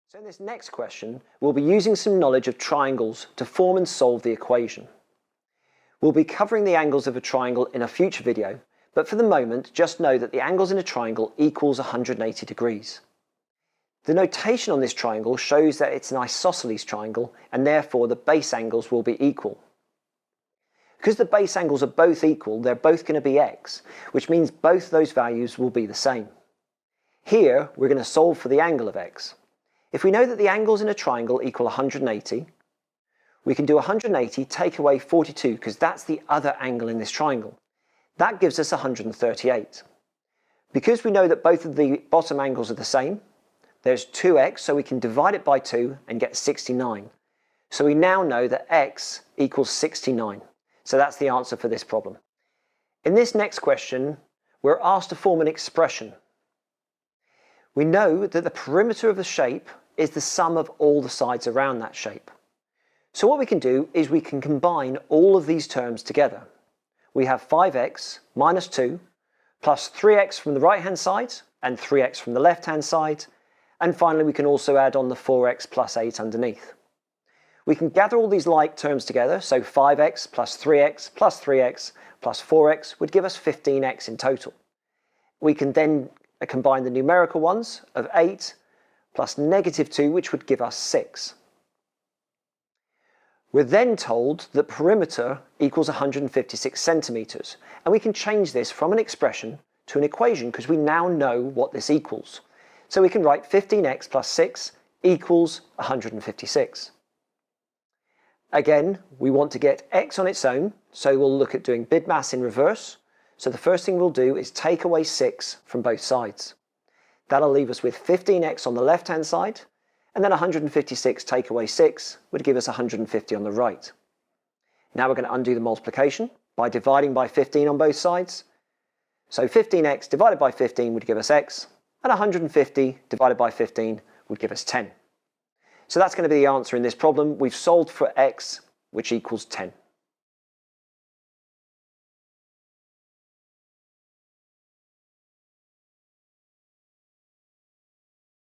So in this next question, we'll be using some knowledge of triangles to form and solve the equation. We'll be covering the angles of a triangle in a future video, but for the moment, just know that the angles in a triangle equals 180 degrees. The notation on this triangle shows that it's an isosceles triangle, and therefore the base angles will be equal. Because the base angles are both equal, they're both going to be x, which means both those values will be the same. Here, we're going to solve for the angle of x. If we know that the angles in a triangle equal 180, we can do 180 take away 42 because that's the other angle in this triangle. That gives us 138. Because we know that both of the bottom angles are the same, there's 2x, so we can divide it by 2 and get 69. So we now know that x equals 69. So that's the answer for this problem. In this next question, we're asked to form an expression. We know that the perimeter of the shape is the sum of all the sides around that shape. So what we can do is we can combine all of these terms together. We have 5x minus 2 plus 3x from the right-hand side and 3x from the left-hand side. And finally, we can also add on the 4x plus 8 underneath. We can gather all these like terms together, so 5x plus 3x plus 3x plus 4x would give us 15x in total. We can then combine the numerical ones of 8 plus negative 2, which would give us 6. We're then told that perimeter equals 156 centimetres, and we can change this from an expression to an equation because we now know what this equals. So we can write 15x plus 6 equals 156. Again, we want to get x on its own, so we'll look at doing BIDMAS in reverse. So the first thing we'll do is take away 6 from both sides. That'll leave us with 15x on the left-hand side, and then 156 take away 6 would give us 150 on the right. Now we're going to undo the multiplication by dividing by 15 on both sides. So 15x divided by 15 would give us x, and 150 divided by 15 would give us 10. So that's going to be the answer in this problem. We've solved for x, which equals 10.